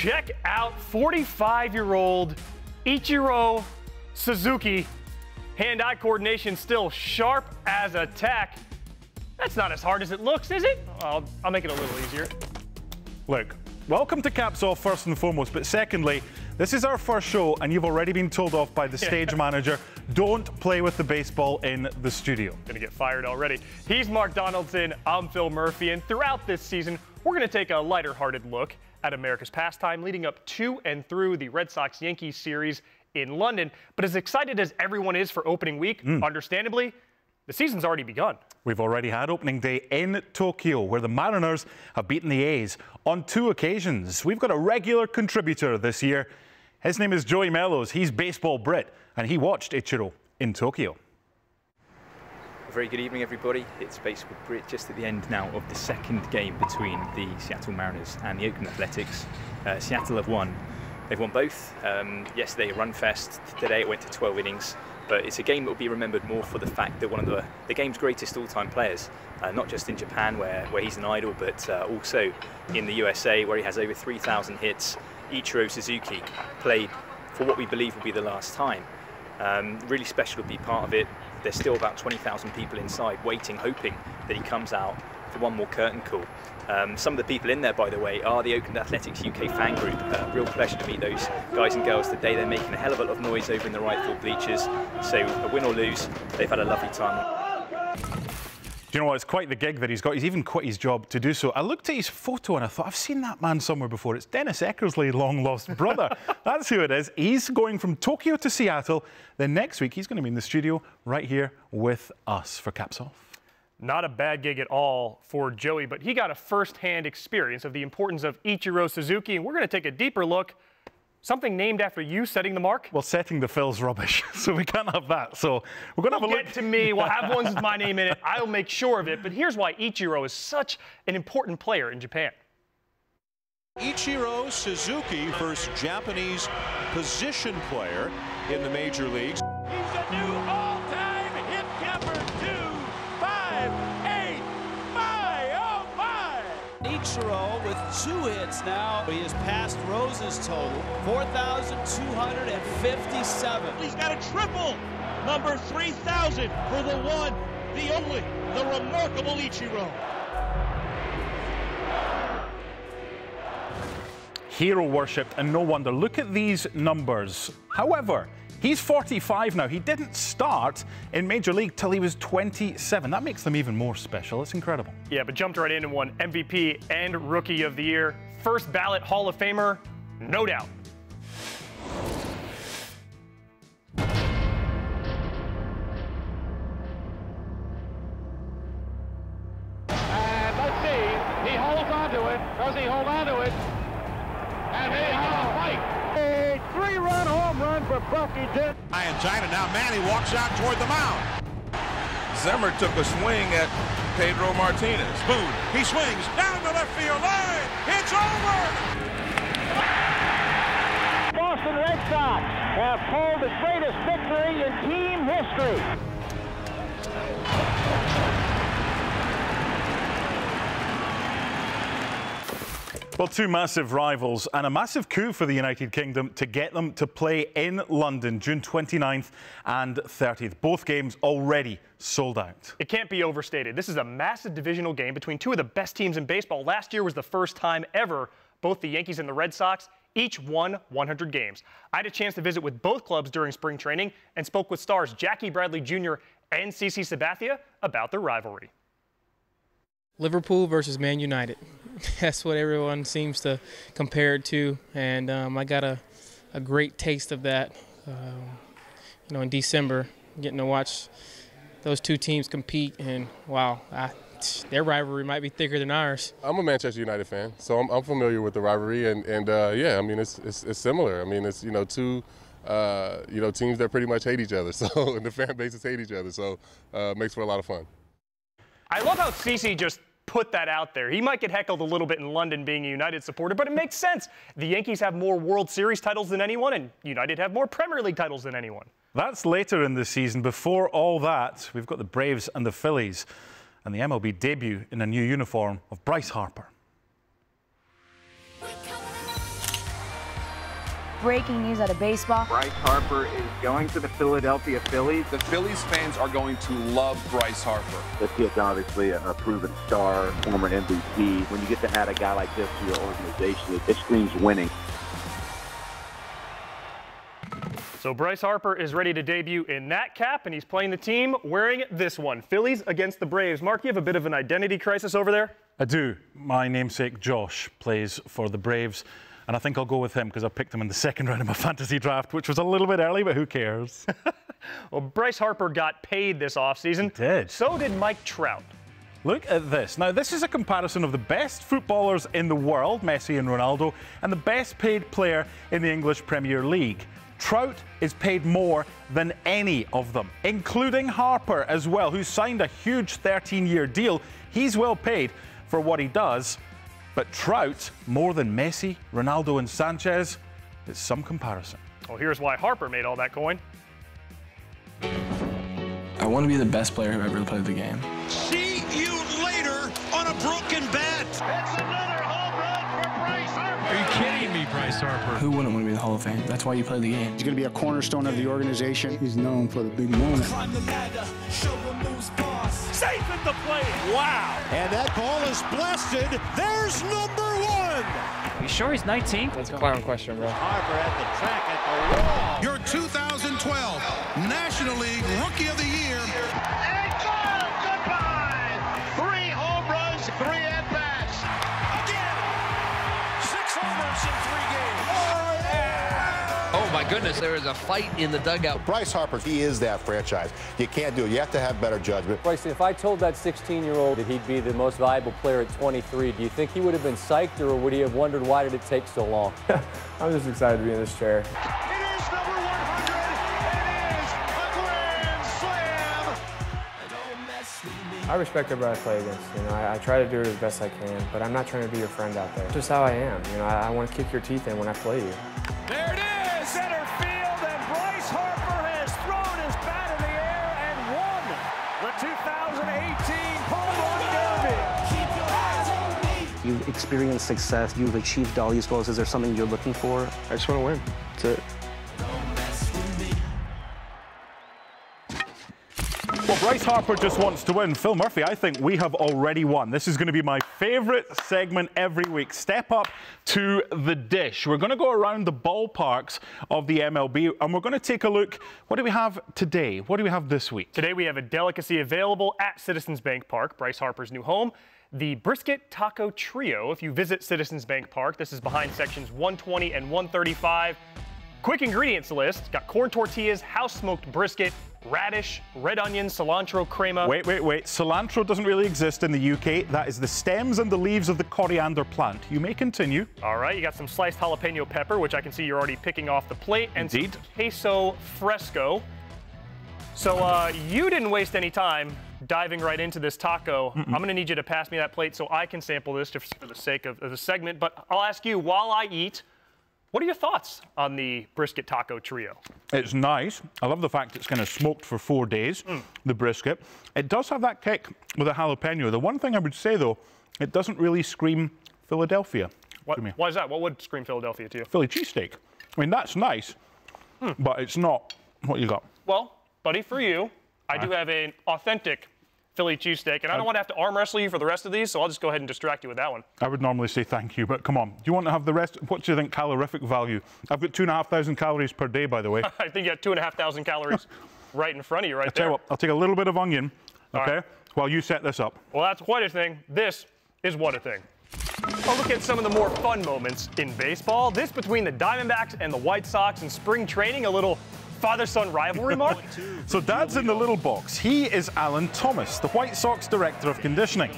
Check out 45-year-old Ichiro Suzuki. Hand-eye coordination still sharp as a tack. That's not as hard as it looks, is it? I'll make it a little easier. Look, welcome to Caps Off first and foremost, but secondly, this is our first show and you've already been told off by the stage manager, don't play with the baseball in the studio. Gonna get fired already. He's Mark Donaldson, I'm Phil Murphy, and throughout this season, we're gonna take a lighter-hearted look at America's pastime leading up to and through the Red Sox-Yankees series in London. But as excited as everyone is for opening week, understandably, the season's already begun. We've already had opening day in Tokyo, where the Mariners have beaten the A's on 2 occasions. We've got a regular contributor this year. His name is Joey Mellows. He's Baseball Brit, and he watched Ichiro in Tokyo. A very good evening, everybody. It's Baseball Brit just at the end now of the second game between the Seattle Mariners and the Oakland Athletics. Seattle have won. They've won both. Yesterday, a run fest. Today, it went to 12 innings. But it's a game that will be remembered more for the fact that one of the game's greatest all-time players, not just in Japan where he's an idol, but also in the USA where he has over 3,000 hits. Ichiro Suzuki played for what we believe will be the last time. Really special to be part of it. There's still about 20,000 people inside waiting, hoping that he comes out for one more curtain call. Some of the people in there, by the way, are the Oakland Athletics UK fan group. Real pleasure to meet those guys and girls today. They're making a hell of a lot of noise over in the right field bleachers. So win or lose, they've had a lovely time. Do you know what? It's quite the gig that he's got. He's even quit his job to do so. I looked at his photo and I thought, I've seen that man somewhere before. It's Dennis Eckersley's long-lost brother. That's who it is. He's going from Tokyo to Seattle. Then next week, he's going to be in the studio right here with us for Caps Off. Not a bad gig at all for Joey, but he got a first-hand experience of the importance of Ichiro Suzuki, and we're going to take a deeper look. Something named after you setting the mark? Well, setting the Phil's rubbish, so we can't have that. So we're going to have a look. Get to me. We'll have ones with my name in it. I'll make sure of it. But here's why Ichiro is such an important player in Japan. Ichiro Suzuki, first Japanese position player in the major leagues. He's a new all-time hit camper. 2-5-8. My, oh my! Ichiro with 2 hits now. He has passed Rose's total, 4,257. He's got a triple, number 3,000 for the one, the only, the remarkable Ichiro. Hero worshipped, and no wonder. Look at these numbers. However, he's 45 now. He didn't start in Major League till he was 27. That makes them even more special. It's incredible. Yeah, but jumped right in and won MVP and Rookie of the Year. First ballot Hall of Famer, no doubt. And let's see, he holds on to it. Does he hold on to it? And they have a fight. A 3-run home run for Bucky Dent. In China now, Manny walks out toward the mound. Zimmer took a swing at Pedro Martinez. Boone, he swings down the left field line. It's over. Boston Red Sox have pulled the greatest victory in team history. Well, 2 massive rivals and a massive coup for the United Kingdom to get them to play in London June 29th and 30th. Both games already sold out. It can't be overstated. This is a massive divisional game between 2 of the best teams in baseball. Last year was the first time ever both the Yankees and the Red Sox each won 100 games. I had a chance to visit with both clubs during spring training and spoke with stars Jackie Bradley Jr. and CC Sabathia about their rivalry. Liverpool versus Man United. That's what everyone seems to compare it to, and I got a great taste of that, in December, getting to watch those 2 teams compete, and wow, their rivalry might be thicker than ours. I'm a Manchester United fan, so I'm familiar with the rivalry, and yeah, I mean it's similar. I mean it's 2 teams that pretty much hate each other, so and the fan bases hate each other, so it makes for a lot of fun. I love how CC just put that out there. He might get heckled a little bit in London being a United supporter, but it makes sense. The Yankees have more World Series titles than anyone, and United have more Premier League titles than anyone. That's later in the season. Before all that, we've got the Braves and the Phillies and the MLB debut in a new uniform of Bryce Harper. breaking news out of baseball. Bryce Harper is going to the Philadelphia Phillies. The Phillies fans are going to love Bryce Harper. This kid's obviously a proven star, former MVP. When you get to add a guy like this to your organization, it screams winning. So Bryce Harper is ready to debut in that cap, and he's playing the team wearing this one. Phillies against the Braves. Mark, you have a bit of an identity crisis over there? I do. My namesake Josh plays for the Braves, and I think I'll go with him because I picked him in the second round of my fantasy draft, which was a little bit early, but who cares? Well, Bryce Harper got paid this offseason. He did. So did Mike Trout. Look at this. Now, this is a comparison of the best footballers in the world, Messi and Ronaldo, and the best paid player in the English Premier League. Trout is paid more than any of them, including Harper as well, who signed a huge 13-year deal. He's well paid for what he does, but Trout, more than Messi, Ronaldo and Sanchez, is some comparison. Well, here's why Harper made all that coin. I want to be the best player who ever played the game. See you later on a broken bat. It's another home run for Bryce Harper. Are you kidding me, Bryce Harper? Who wouldn't want to be in the Hall of Fame? That's why you play the game. He's going to be a cornerstone of the organization. He's known for the big moment. Climb the ladder, show them who's boss. Safe in the play. Wow. And that ball is blasted. There's number one. You sure he's 19? That's a clown question, bro. Harper at the track at the wall. Your 2012 National League Rookie of the Year. And gone. Goodbye. 3 home runs, 3 at-bats. Again. 6 homers in 3 games. Oh my goodness, there is a fight in the dugout. Bryce Harper, he is that franchise. You can't do it. You have to have better judgment. Bryce, if I told that 16-year-old that he'd be the most valuable player at 23, do you think he would have been psyched, or would he have wondered why did it take so long? I'm just excited to be in this chair. It is number 100. It is a grand slam. I respect everybody I play against. You know, I try to do it as best I can, but I'm not trying to be your friend out there. It's just how I am. You know, I want to kick your teeth in when I play you. There it is. Center field, and Bryce Harper has thrown his bat in the air and won the 2018 Home Run Derby. You've experienced success. You've achieved all these goals. Is there something you're looking for? I just want to win. That's it. Well, Bryce Harper just wants to win. Phil Murphy, I think we have already won. This is going to be my favourite segment every week. Step up to the dish. We're going to go around the ballparks of the MLB, and we're going to take a look. What do we have today? What do we have this week? Today we have a delicacy available at Citizens Bank Park, Bryce Harper's new home. The Brisket Taco Trio. If you visit Citizens Bank Park, this is behind sections 120 and 135. Quick ingredients list. Got corn tortillas, house-smoked brisket, radish, red onion, cilantro, crema. Wait. Cilantro doesn't really exist in the UK. That is the stems and the leaves of the coriander plant. You may continue. All right, you got some sliced jalapeno pepper, which I can see you're already picking off the plate, and Indeed. some queso fresco. So you didn't waste any time diving right into this taco. I'm going to need you to pass me that plate so I can sample this just for the sake of the segment. But I'll ask you while I eat, what are your thoughts on the Brisket Taco Trio? It's nice. I love the fact it's kind of smoked for 4 days, the brisket. It does have that kick with a jalapeno. The one thing I would say, though, it doesn't really scream Philadelphia to me. Why is that? What would scream Philadelphia to you? Philly cheesesteak. I mean, that's nice, but it's not what you got. Well, buddy, for you, I do have an authentic Philly cheesesteak, and I don't want to have to arm wrestle you for the rest of these, so I'll just go ahead and distract you with that one. I would normally say thank you, but come on. Do you want to have the rest? What do you think calorific value? I've got 2,500 calories per day, by the way. I think you have 2,500 calories right in front of you right there. Tell you what, I'll take a little bit of onion, okay, right, while you set this up. Well, that's quite a thing. This is what a thing. I'll look at some of the more fun moments in baseball. This between the Diamondbacks and the White Sox in spring training, a little father-son rivalry, Mark. So Dad's in the little box. He is Alan Thomas, the White Sox director of conditioning.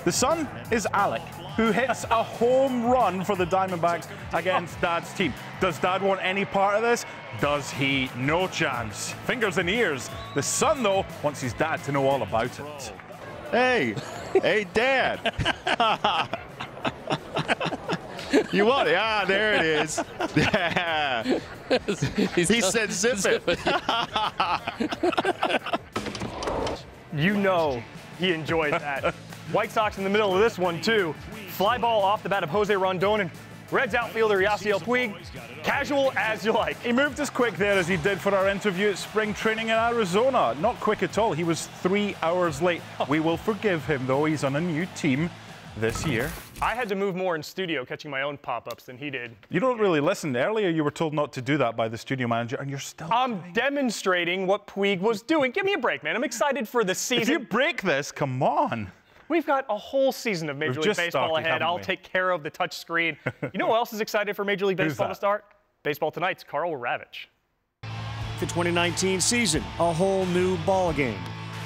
The son is Alec, who hits a home run for the Diamondbacks against Dad's team. Does Dad want any part of this? Does he? No chance. Fingers and ears. The son, though, wants his dad to know all about it. Hey, Dad. You want it? Ah, there it is. Yeah. He said zip it. You know he enjoyed that. White Sox in the middle of this one, too. Fly ball off the bat of Jose Rondon, and Reds outfielder Yasiel Puig, casual as you like. He moved as quick there as he did for our interview at spring training in Arizona. Not quick at all. He was 3 hours late. We will forgive him, though. He's on a new team this year. I had to move more in studio catching my own pop-ups than he did. You don't really listen. Earlier you were told not to do that by the studio manager, and you're still demonstrating what Puig was doing. Give me a break, man. I'm excited for the season. If you break this, come on. We've got a whole season of Major League Baseball ahead. I'll take care of the touch screen. You know who else is excited for Major League Baseball to start? Baseball Tonight's Carl Ravitch. The 2019 season, a whole new ball game.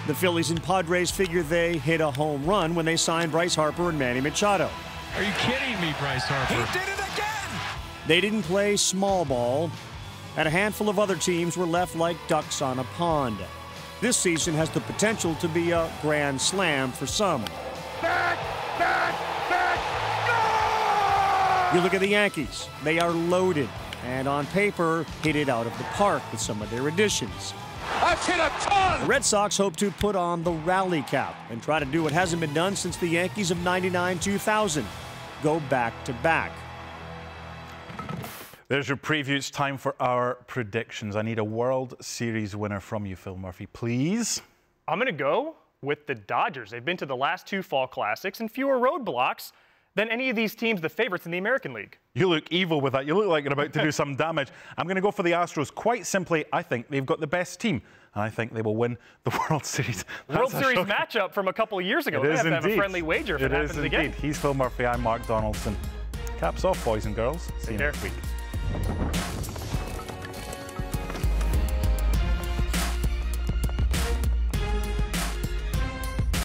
The Phillies and Padres figure they hit a home run when they signed Bryce Harper and Manny Machado. Are you kidding me, Bryce Harper? He did it again! They didn't play small ball, and a handful of other teams were left like ducks on a pond. This season has the potential to be a grand slam for some. Back! You look at the Yankees. They are loaded, and on paper, hit it out of the park with some of their additions. I've hit a ton! The Red Sox hope to put on the rally cap and try to do what hasn't been done since the Yankees of '99-2000. Go back-to-back. There's your preview. It's time for our predictions. I need a World Series winner from you, Phil Murphy, please. I'm going to go with the Dodgers. They've been to the last 2 fall classics and fewer roadblocks than any of these teams, the favorites in the American League. You look evil with that. You look like you're about to do some damage. I'm going to go for the Astros. Quite simply, I think they've got the best team, and I think they will win the World Series. World Series matchup from a couple of years ago. They have to have a friendly wager if it happens again. He's Phil Murphy. I'm Mark Donaldson. Caps off, boys and girls. See you next week.